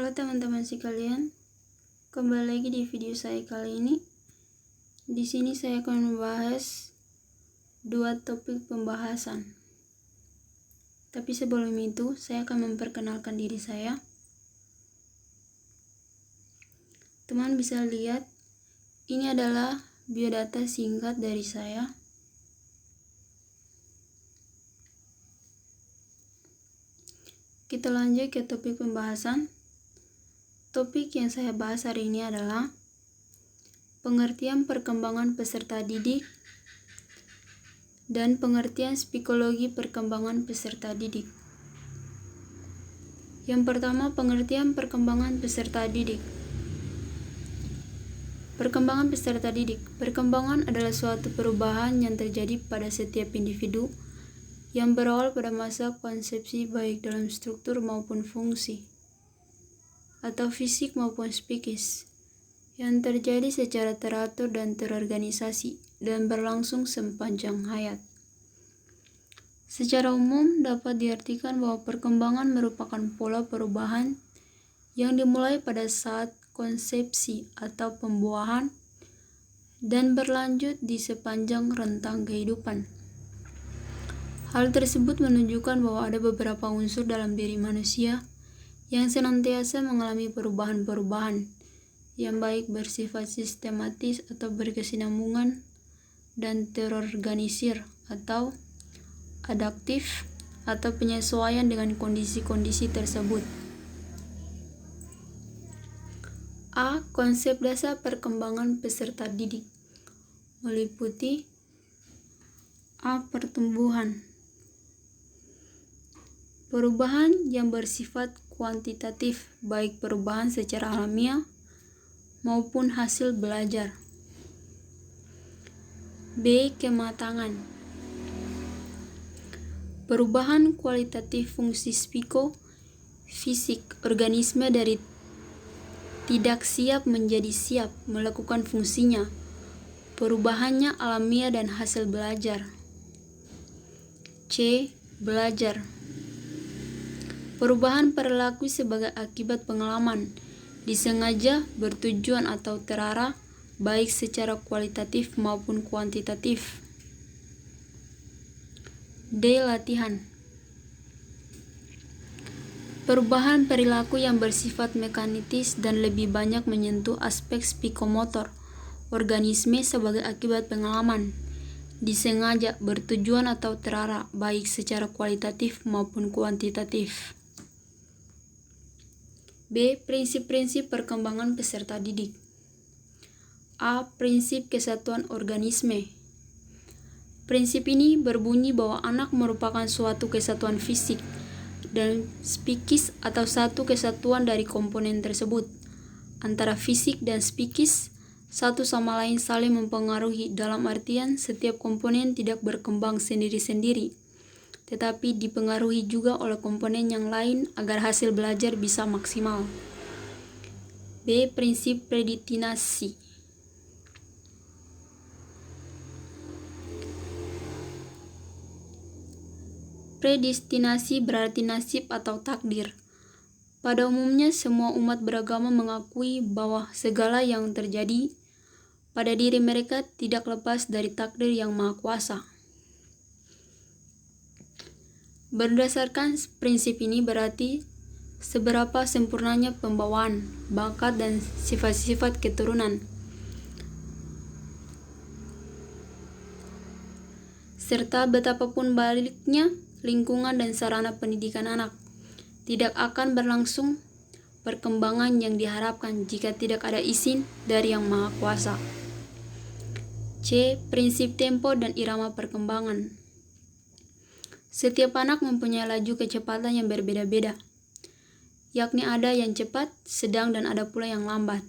Halo teman-teman sekalian, kembali lagi di video saya kali ini. Di sini saya akan membahas dua topik pembahasan. Tapi sebelum itu, saya akan memperkenalkan diri saya. Teman bisa lihat, ini adalah biodata singkat dari saya. Kita lanjut ke topik pembahasan. Topik yang saya bahas hari ini adalah pengertian perkembangan peserta didik dan pengertian psikologi perkembangan peserta didik. Yang pertama, pengertian perkembangan peserta didik. Perkembangan peserta didik. Perkembangan adalah suatu perubahan yang terjadi pada setiap individu yang berawal pada masa konsepsi baik dalam struktur maupun fungsi, atau fisik maupun psikis, yang terjadi secara teratur dan terorganisasi dan berlangsung sepanjang hayat. Secara umum dapat diartikan bahwa perkembangan merupakan pola perubahan yang dimulai pada saat konsepsi atau pembuahan dan berlanjut di sepanjang rentang kehidupan. Hal tersebut menunjukkan bahwa ada beberapa unsur dalam diri manusia yang senantiasa mengalami perubahan-perubahan yang baik bersifat sistematis atau berkesinambungan dan terorganisir atau adaptif atau penyesuaian dengan kondisi-kondisi tersebut. A. Konsep dasar perkembangan peserta didik meliputi A. Pertumbuhan. Perubahan yang bersifat kuantitatif, baik perubahan secara alamiah maupun hasil belajar. B. Kematangan. Perubahan kualitatif fungsi fisik organisme dari tidak siap menjadi siap melakukan fungsinya. Perubahannya alamiah dan hasil belajar. C. Belajar. Perubahan perilaku sebagai akibat pengalaman, disengaja, bertujuan atau terarah, baik secara kualitatif maupun kuantitatif. D. Latihan. Perubahan perilaku yang bersifat mekanis dan lebih banyak menyentuh aspek psikomotor organisme sebagai akibat pengalaman, disengaja, bertujuan atau terarah, baik secara kualitatif maupun kuantitatif. B. Prinsip-prinsip perkembangan peserta didik. A. Prinsip kesatuan organisme. Prinsip ini berbunyi bahwa anak merupakan suatu kesatuan fisik dan psikis atau satu kesatuan dari komponen tersebut. Antara fisik dan psikis satu sama lain saling mempengaruhi, dalam artian setiap komponen tidak berkembang sendiri-sendiri, tetapi dipengaruhi juga oleh komponen yang lain agar hasil belajar bisa maksimal. B. Prinsip predestinasi. Predestinasi berarti nasib atau takdir. Pada umumnya semua umat beragama mengakui bahwa segala yang terjadi pada diri mereka tidak lepas dari takdir yang maha kuasa. Berdasarkan prinsip ini berarti seberapa sempurnanya pembawaan, bakat, dan sifat-sifat keturunan, serta betapapun baliknya lingkungan dan sarana pendidikan anak, tidak akan berlangsung perkembangan yang diharapkan jika tidak ada izin dari Yang Maha Kuasa. C. Prinsip tempo dan irama perkembangan. Setiap anak mempunyai laju kecepatan yang berbeda-beda, yakni ada yang cepat, sedang, dan ada pula yang lambat.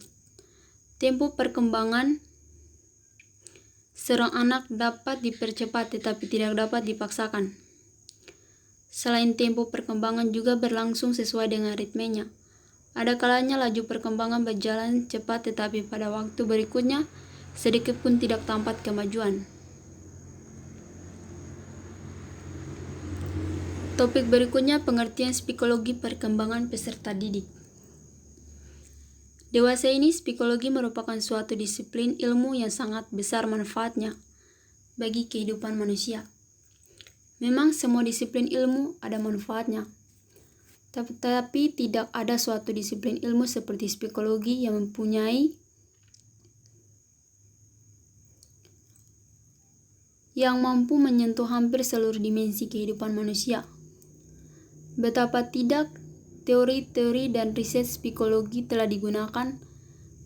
Tempo perkembangan seorang anak dapat dipercepat tetapi tidak dapat dipaksakan. Selain tempo perkembangan juga berlangsung sesuai dengan ritmenya. Ada kalanya laju perkembangan berjalan cepat tetapi pada waktu berikutnya sedikit pun tidak tampak kemajuan. Topik berikutnya pengertian psikologi perkembangan peserta didik. Dewasa ini, psikologi merupakan suatu disiplin ilmu yang sangat besar manfaatnya bagi kehidupan manusia. Memang semua disiplin ilmu ada manfaatnya, tetapi tidak ada suatu disiplin ilmu seperti psikologi yang mampu menyentuh hampir seluruh dimensi kehidupan manusia. Betapa tidak, teori-teori dan riset psikologi telah digunakan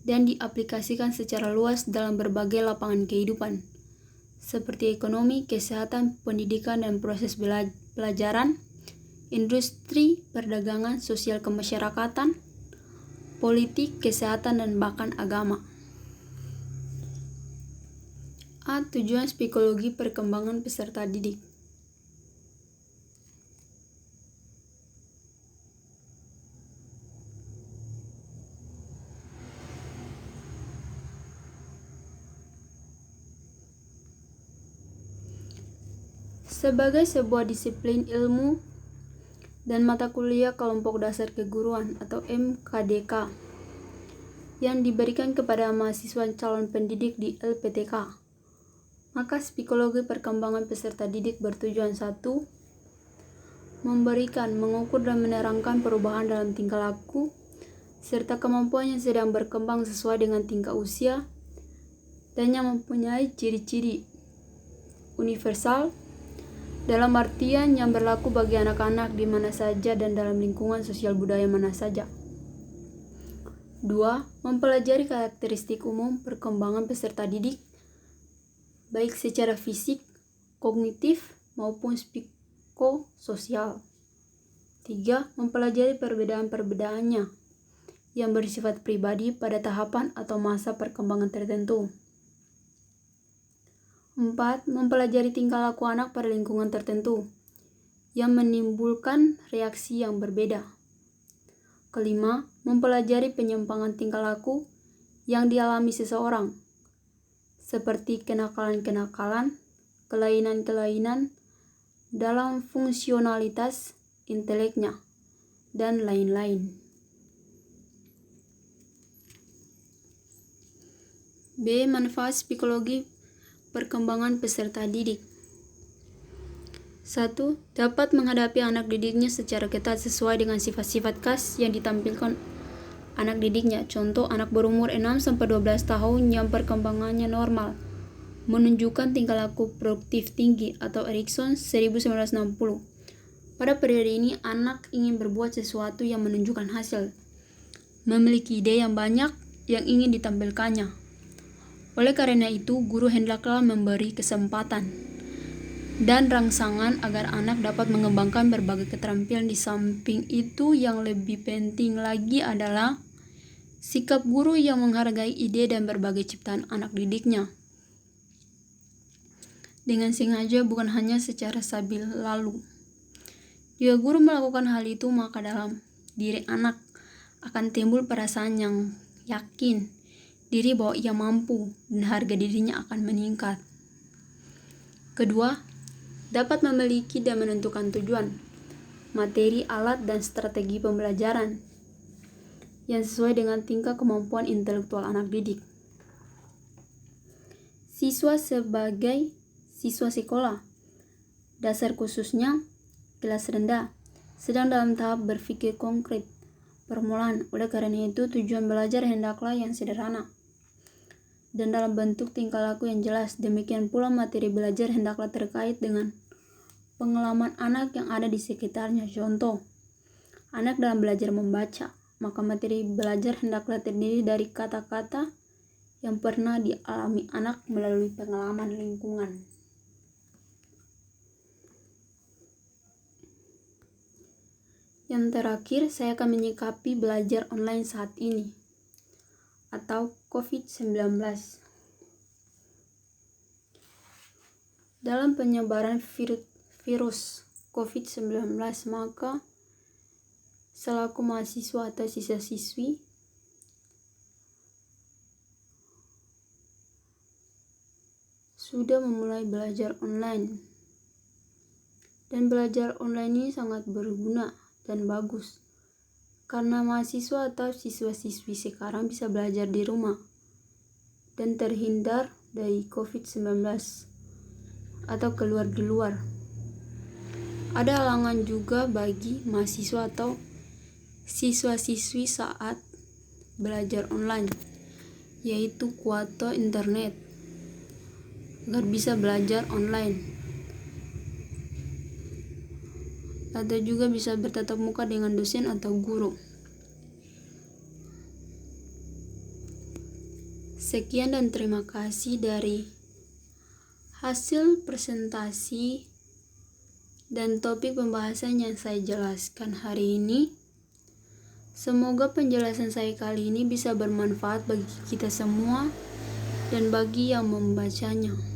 dan diaplikasikan secara luas dalam berbagai lapangan kehidupan, seperti ekonomi, kesehatan, pendidikan dan proses pelajaran, industri, perdagangan, sosial kemasyarakatan, politik, kesehatan, dan bahkan agama. A. Tujuan psikologi perkembangan peserta didik. Sebagai sebuah disiplin ilmu dan mata kuliah kelompok dasar keguruan atau MKDK yang diberikan kepada mahasiswa calon pendidik di LPTK, maka psikologi perkembangan peserta didik bertujuan 1. Memberikan, mengukur dan menerangkan perubahan dalam tingkah laku serta kemampuan yang sedang berkembang sesuai dengan tingkat usia dan yang mempunyai ciri-ciri universal dalam artian yang berlaku bagi anak-anak di mana saja dan dalam lingkungan sosial budaya mana saja. 2. Mempelajari karakteristik umum perkembangan peserta didik baik secara fisik, kognitif, maupun psikososial. 3. Mempelajari perbedaan-perbedaannya yang bersifat pribadi pada tahapan atau masa perkembangan tertentu. 4. Mempelajari tingkah laku anak pada lingkungan tertentu yang menimbulkan reaksi yang berbeda. 5. Mempelajari penyimpangan tingkah laku yang dialami seseorang, seperti kenakalan-kenakalan, kelainan-kelainan dalam fungsionalitas inteleknya, dan lain-lain. B. Manfaat psikologi perkembangan peserta didik. 1. Dapat menghadapi anak didiknya secara ketat sesuai dengan sifat-sifat khas yang ditampilkan anak didiknya. Contoh, anak berumur 6-12 tahun yang perkembangannya normal, menunjukkan tingkah laku produktif tinggi atau Erikson 1960. Pada periode ini, anak ingin berbuat sesuatu yang menunjukkan hasil, memiliki ide yang banyak yang ingin ditampilkannya. Oleh karena itu, guru hendaklah memberi kesempatan dan rangsangan agar anak dapat mengembangkan berbagai keterampilan. Di samping itu, yang lebih penting lagi adalah sikap guru yang menghargai ide dan berbagai ciptaan anak didiknya dengan sengaja, bukan hanya secara sabil lalu. Jika guru melakukan hal itu, maka dalam diri anak akan timbul perasaan yang yakin diri bahwa ia mampu dan harga dirinya akan meningkat. Kedua, dapat memiliki dan menentukan tujuan, materi, alat, dan strategi pembelajaran yang sesuai dengan tingkat kemampuan intelektual anak didik. Siswa sebagai siswa sekolah dasar khususnya kelas rendah sedang dalam tahap berpikir konkret permulaan. Oleh karena itu, tujuan belajar hendaklah yang sederhana dan dalam bentuk tingkah laku yang jelas. Demikian pula materi belajar hendaklah terkait dengan pengalaman anak yang ada di sekitarnya. Contoh, anak dalam belajar membaca, maka materi belajar hendaklah terdiri dari kata-kata yang pernah dialami anak melalui pengalaman lingkungan. Yang terakhir, saya akan menyikapi belajar online saat ini atau COVID-19. Dalam penyebaran virus COVID-19, maka selaku mahasiswa atau siswa-siswi sudah memulai belajar online. Dan belajar online ini sangat berguna dan bagus karena mahasiswa atau siswa-siswi sekarang bisa belajar di rumah dan terhindar dari COVID-19 atau keluar di luar. Ada halangan juga bagi mahasiswa atau siswa-siswi saat belajar online, yaitu kuota internet agar bisa belajar online atau juga bisa bertatap muka dengan dosen atau guru. Sekian dan terima kasih dari hasil presentasi dan topik pembahasan yang saya jelaskan hari ini. Semoga penjelasan saya kali ini bisa bermanfaat bagi kita semua dan bagi yang membacanya.